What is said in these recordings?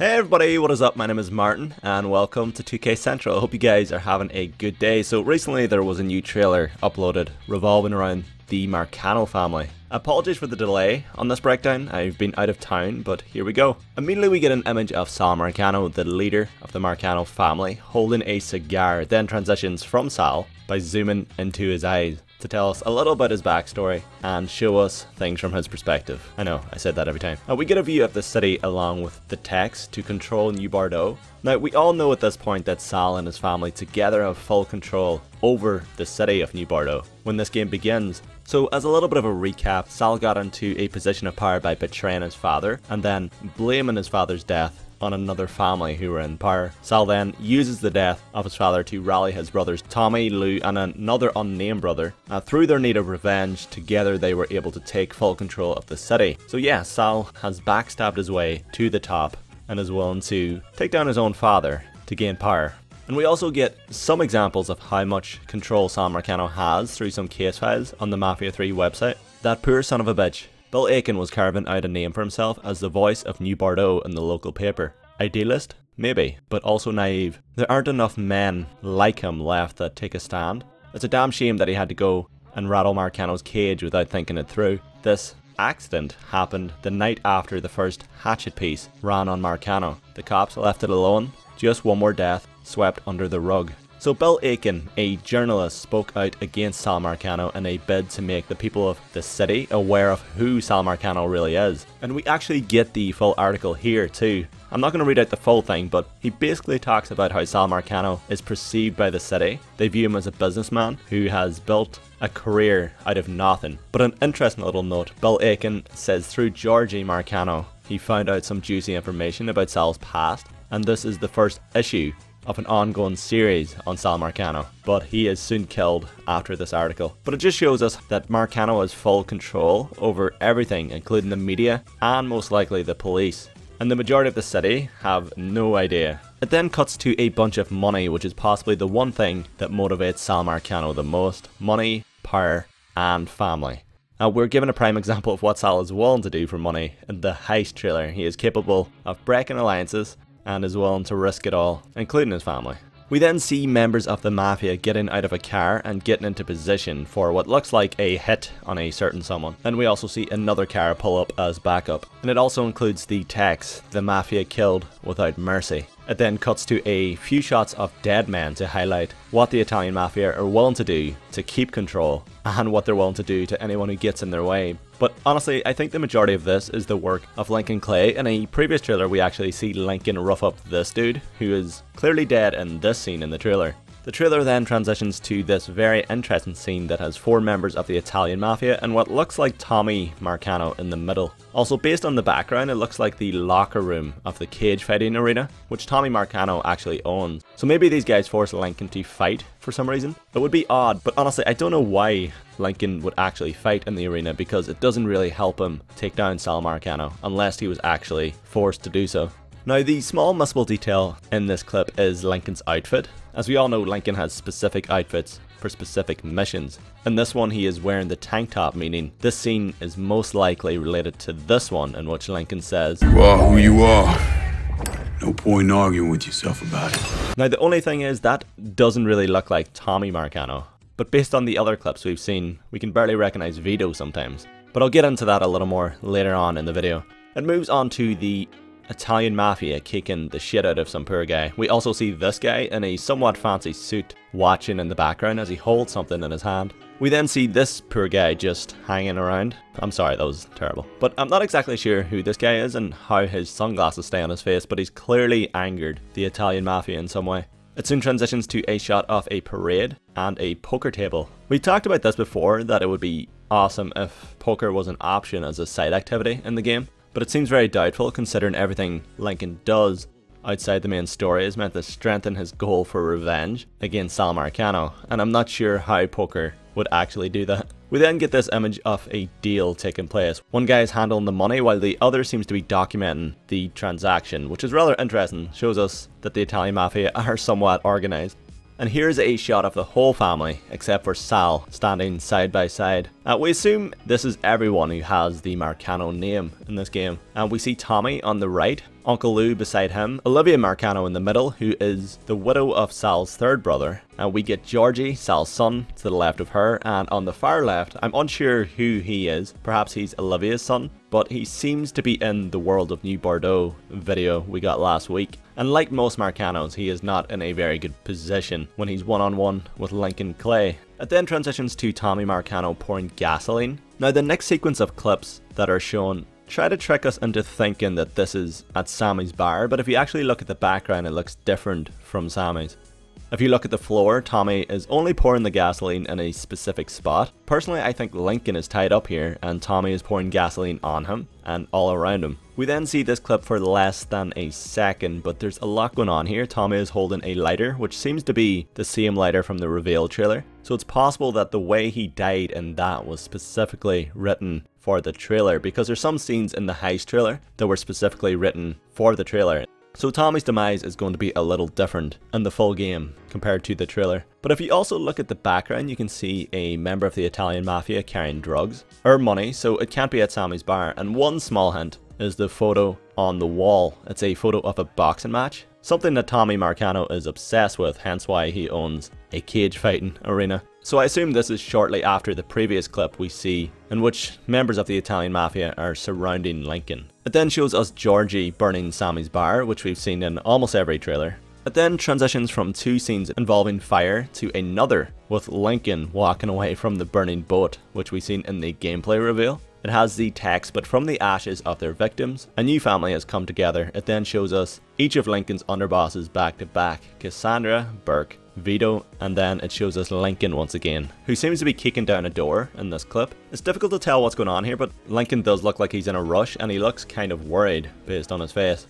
Hey everybody, what is up? My name is Martin and welcome to 2K Central. I hope you guys are having a good day. So recently there was a new trailer uploaded revolving around the Marcano family. Apologies for the delay on this breakdown, I've been out of town, but here we go. Immediately we get an image of Sal Marcano, the leader of the Marcano family, holding a cigar, then transitions from Sal by zooming into his eyes to tell us a little about his backstory and show us things from his perspective. I know, I said that every time. We get a view of the city along with the text to control New Bordeaux. Now, we all know at this point that Sal and his family together have full control over the city of New Bordeaux when this game begins. So as a little bit of a recap, Sal got into a position of power by betraying his father and then blaming his father's death on another family who were in power. Sal then uses the death of his father to rally his brothers Tommy, Lou and another unnamed brother. Through their need of revenge, together they were able to take full control of the city. So yeah, Sal has backstabbed his way to the top and is willing to take down his own father to gain power. And we also get some examples of how much control Sal Marcano has through some case files on the Mafia 3 website. That poor son of a bitch, Bill Aiken, was carving out a name for himself as the voice of New Bordeaux in the local paper. Idealist? Maybe, but also naive. There aren't enough men like him left that take a stand. It's a damn shame that he had to go and rattle Marcano's cage without thinking it through. This accident happened the night after the first hatchet piece ran on Marcano. The cops left it alone. Just one more death swept under the rug. So Bill Aiken, a journalist, spoke out against Sal Marcano in a bid to make the people of the city aware of who Sal Marcano really is. And we actually get the full article here too. I'm not going to read out the full thing, but he basically talks about how Sal Marcano is perceived by the city. They view him as a businessman who has built a career out of nothing. But an interesting little note, Bill Aiken says through Georgie Marcano, he found out some juicy information about Sal's past, and this is the first issue of an ongoing series on Sal Marcano, but he is soon killed after this article. But it just shows us that Marcano has full control over everything, including the media and most likely the police. And the majority of the city have no idea. It then cuts to a bunch of money, which is possibly the one thing that motivates Sal Marcano the most. Money, power, and family. Now, we're given a prime example of what Sal is willing to do for money in the heist trailer. He is capable of breaking alliances and is willing to risk it all, including his family. We then see members of the Mafia getting out of a car and getting into position for what looks like a hit on a certain someone. And we also see another car pull up as backup. And it also includes the text, "The Mafia killed without mercy." It then cuts to a few shots of dead men to highlight what the Italian Mafia are willing to do to keep control and what they're willing to do to anyone who gets in their way. But honestly, I think the majority of this is the work of Lincoln Clay. In a previous trailer, we actually see Lincoln rough up this dude, who is clearly dead in this scene in the trailer. The trailer then transitions to this very interesting scene that has 4 members of the Italian Mafia and what looks like Tommy Marcano in the middle. Also, based on the background, it looks like the locker room of the cage fighting arena, which Tommy Marcano actually owns. So maybe these guys force Lincoln to fight for some reason. It would be odd, but honestly, I don't know why Lincoln would actually fight in the arena, because it doesn't really help him take down Sal Marcano unless he was actually forced to do so. Now, the small missable detail in this clip is Lincoln's outfit. As we all know, Lincoln has specific outfits for specific missions. In this one, he is wearing the tank top, meaning this scene is most likely related to this one, in which Lincoln says, "You are who you are. No point in arguing with yourself about it." Now, the only thing is that doesn't really look like Tommy Marcano. But based on the other clips we've seen, we can barely recognize Vito sometimes. But I'll get into that a little more later on in the video. It moves on to the Italian Mafia kicking the shit out of some poor guy. We also see this guy in a somewhat fancy suit watching in the background as he holds something in his hand. We then see this poor guy just hanging around. I'm sorry, that was terrible. But I'm not exactly sure who this guy is and how his sunglasses stay on his face, but he's clearly angered the Italian Mafia in some way. It soon transitions to a shot of a parade and a poker table. We talked about this before, that it would be awesome if poker was an option as a side activity in the game. But it seems very doubtful, considering everything Lincoln does outside the main story is meant to strengthen his goal for revenge against Sal Marcano, and I'm not sure how poker would actually do that. We then get this image of a deal taking place. One guy is handling the money while the other seems to be documenting the transaction, which is rather interesting. Shows us that the Italian Mafia are somewhat organised. And here's a shot of the whole family, except for Sal, standing side by side. We assume this is everyone who has the Marcano name in this game. And we see Tommy on the right, Uncle Lou beside him, Olivia Marcano in the middle, who is the widow of Sal's third brother. And we get Georgie, Sal's son, to the left of her, and on the far left, I'm unsure who he is, perhaps he's Olivia's son, but he seems to be in the World of New Bordeaux video we got last week. And like most Marcanos, he is not in a very good position when he's one-on-one with Lincoln Clay. It then transitions to Tommy Marcano pouring gasoline. Now the next sequence of clips that are shown try to trick us into thinking that this is at Sammy's bar, but if you actually look at the background, it looks different from Sammy's. If you look at the floor, Tommy is only pouring the gasoline in a specific spot. Personally, I think Lincoln is tied up here and Tommy is pouring gasoline on him and all around him. We then see this clip for less than a second, but there's a lot going on here. Tommy is holding a lighter, which seems to be the same lighter from the reveal trailer. So it's possible that the way he died in that was specifically written for the trailer, because there's some scenes in the heist trailer that were specifically written for the trailer. So Tommy's demise is going to be a little different in the full game compared to the trailer. But if you also look at the background, you can see a member of the Italian Mafia carrying drugs or money, so it can't be at Sammy's bar. And one small hint is the photo on the wall. It's a photo of a boxing match, something that Tommy Marcano is obsessed with, hence why he owns a cage fighting arena. So I assume this is shortly after the previous clip we see, in which members of the Italian Mafia are surrounding Lincoln. It then shows us Georgie burning Sammy's bar, which we've seen in almost every trailer. It then transitions from two scenes involving fire to another, with Lincoln walking away from the burning boat, which we've seen in the gameplay reveal. It has the text, but from the ashes of their victims, a new family has come together. It then shows us each of Lincoln's underbosses back to back, Cassandra, Burke, Vito, and then it shows us Lincoln once again, who seems to be kicking down a door in this clip. It's difficult to tell what's going on here, but Lincoln does look like he's in a rush and he looks kind of worried based on his face.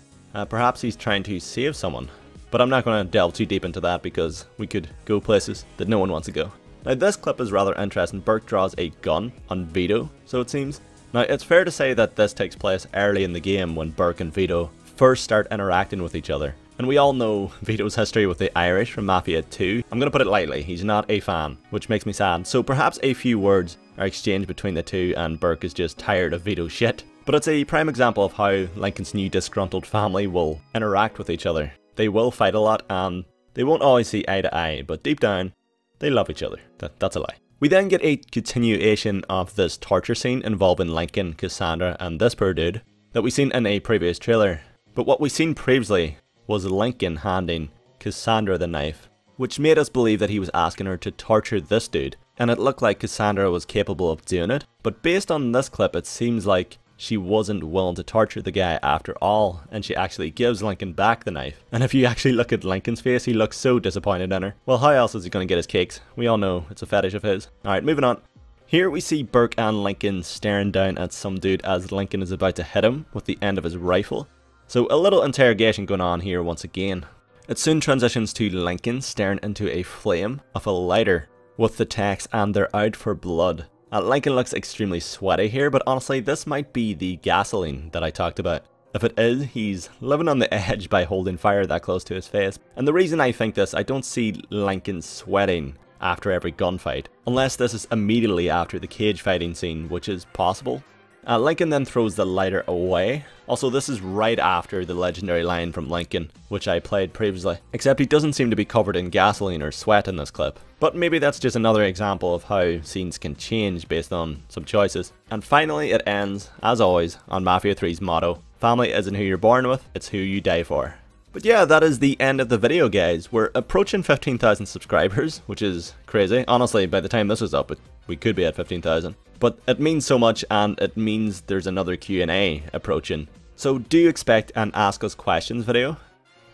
Perhaps he's trying to save someone, but I'm not going to delve too deep into that because we could go places that no one wants to go. Now this clip is rather interesting. Burke draws a gun on Vito, so it seems. Now it's fair to say that this takes place early in the game when Burke and Vito first start interacting with each other. And we all know Vito's history with the Irish from Mafia 2. I'm going to put it lightly, he's not a fan, which makes me sad. So perhaps a few words are exchanged between the two and Burke is just tired of Vito's shit. But it's a prime example of how Lincoln's new disgruntled family will interact with each other. They will fight a lot and they won't always see eye to eye, but deep down, they love each other. That's a lie. We then get a continuation of this torture scene involving Lincoln, Cassandra, and this poor dude that we've seen in a previous trailer. But what we've seen previously was Lincoln handing Cassandra the knife, which made us believe that he was asking her to torture this dude, and it looked like Cassandra was capable of doing it. But based on this clip, it seems like she wasn't willing to torture the guy after all, and she actually gives Lincoln back the knife. And if you actually look at Lincoln's face, he looks so disappointed in her. Well, how else is he going to get his cakes? We all know it's a fetish of his. Alright, moving on. Here we see Burke and Lincoln staring down at some dude as Lincoln is about to hit him with the end of his rifle. So a little interrogation going on here once again. It soon transitions to Lincoln staring into a flame of a lighter with the text, "and they're out for blood." Lincoln looks extremely sweaty here, but honestly this might be the gasoline that I talked about. If it is, he's living on the edge by holding fire that close to his face. And the reason I think this, I don't see Lincoln sweating after every gunfight, unless this is immediately after the cage fighting scene, which is possible. Lincoln then throws the lighter away. Also, this is right after the legendary line from Lincoln, which I played previously. Except he doesn't seem to be covered in gasoline or sweat in this clip. But maybe that's just another example of how scenes can change based on some choices. And finally, it ends, as always, on Mafia 3's motto: family isn't who you're born with, it's who you die for. But yeah, that is the end of the video, guys. We're approaching 15,000 subscribers, which is crazy. Honestly, by the time this is up, we could be at 15,000. But it means so much, and it means there's another Q&A approaching. So do expect an Ask Us Questions video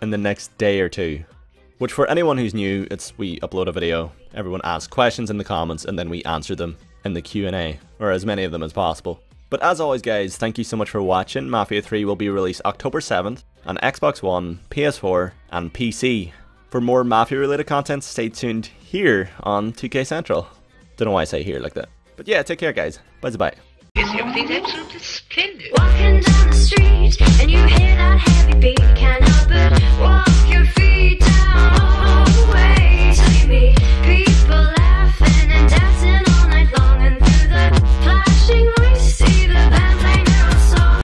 in the next day or two. Which, for anyone who's new, it's we upload a video, everyone asks questions in the comments, and then we answer them in the Q&A, or as many of them as possible. But as always, guys, thank you so much for watching. Mafia 3 will be released October 7th on Xbox One, PS4, and PC. For more Mafia related content, stay tuned here on 2K Central. Don't know why I say here like that. But yeah, take care, guys. Bye-bye. Everything's absolutely splendid. Walking down the street and you hear that heavy beat, can't help it.